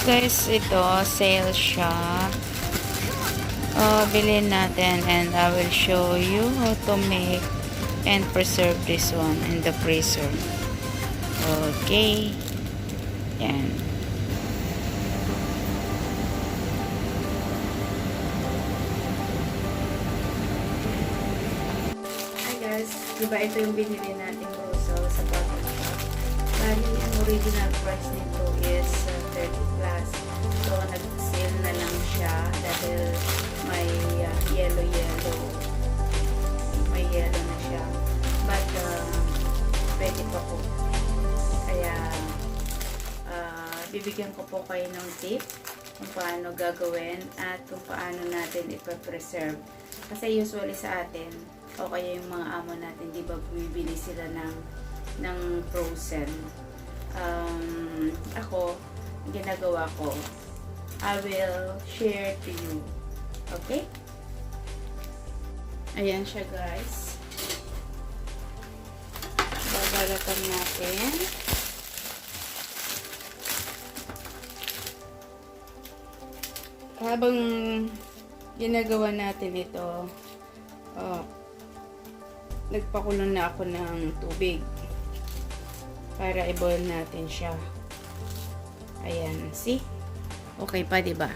Guys, ito, sale siya. Bilhin natin and I will show you how to make and preserve this one in the freezer. Okay. Yan. Hi guys, diba ito yung binili natin Brussel sa bottle shop. Bali, ang original price nito is 30 plus. So, nag-sale na lang siya dahil may yellow. May yellow na siya. But, pwede pa po. Kaya, bibigyan ko po kayo ng tip kung paano gagawin at kung paano natin ipa-preserve. Kasi usually sa atin, o kaya yung mga amo natin, di ba bumibili sila ng frozen. Ako, ginagawa ko, I will share to you. Okay? Ayan siya guys. Babalatan natin. Habang ginagawa natin ito, nagpakulo na ako ng tubig para i-boil natin siya. Ayan, see? Okay pa, diba?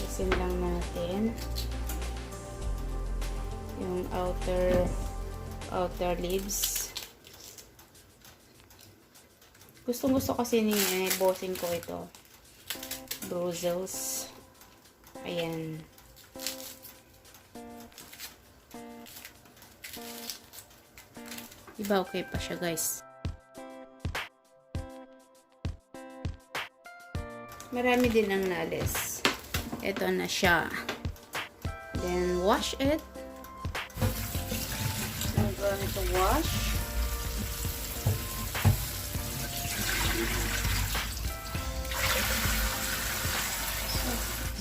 Isin lang natin yung outer leaves. Gustong-gusto kasi ni bossing ko ito. Brussels. Ayan. Diba okay pa siya guys? Marami din ang nalis. Ito na siya. Then wash it. I'm going to wash.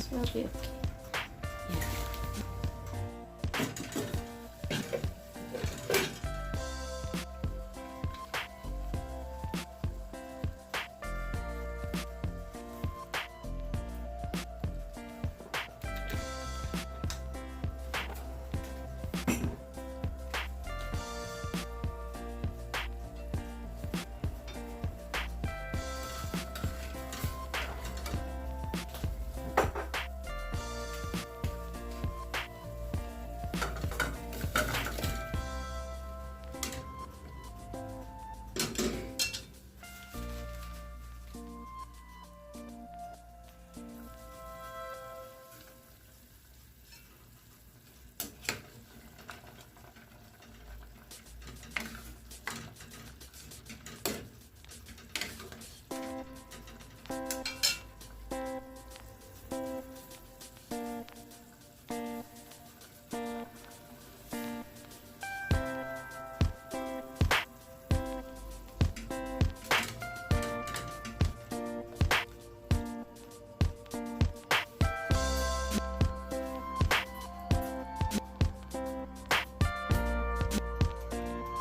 So okay. Yeah.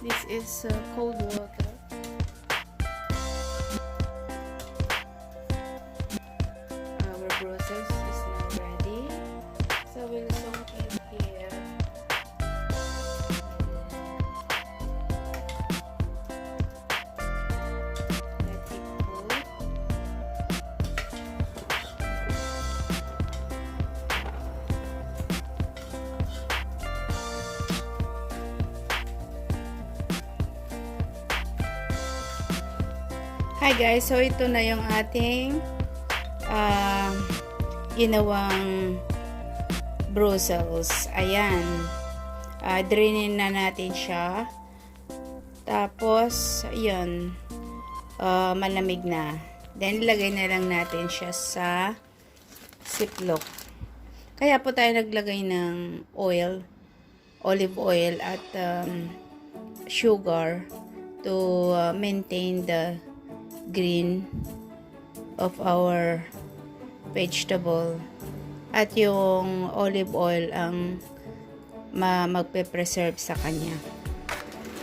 This is cold water. Our process is now ready. So we'll soak it here. Let it cool. Hi guys, so ito na yung ating ginawang Brussels. Ayan. Drainin na natin siya. Tapos, yun. Malamig na. Then, ilagay na lang natin siya sa ziplock. Kaya po tayo naglagay ng oil, olive oil at sugar to maintain the green of our vegetable. At yung olive oil ang magpe-preserve sa kanya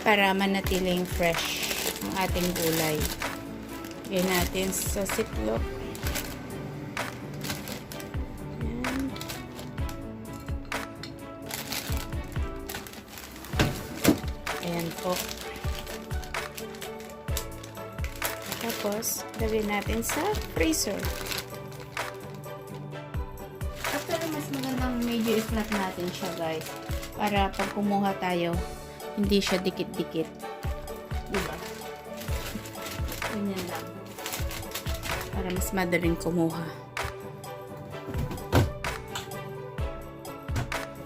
para manatiling fresh ang ating gulay. Lagyan natin sa siklop. Ayan po. Tapos, lagyan natin sa freezer. Actually, mas magandang medyo i-flat natin siya, guys. Para pag kumuha tayo, hindi siya dikit-dikit. Diba? Ganyan lang. Para mas madaling kumuha.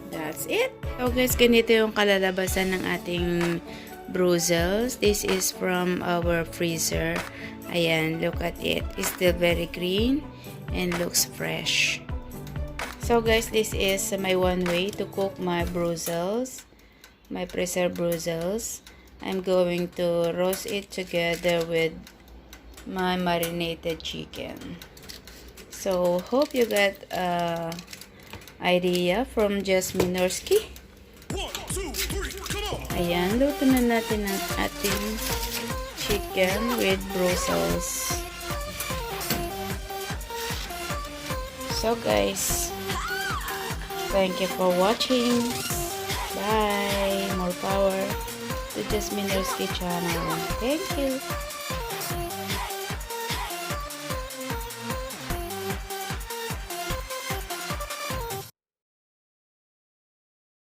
That's it. So guys, ganito yung kalalabasan ng ating Brussels. This is from our freezer. Ayan, look at it. It's still very green and looks fresh. So guys, this is my one way to cook my Brussels, my preserved Brussels. I'm going to roast it together with my marinated chicken. So hope you got idea from Justme Norsky. Ayan, luto na natin ang ating chicken with Brussels. So guys, thank you for watching. Bye. More power to Justme Norsky channel. Thank you.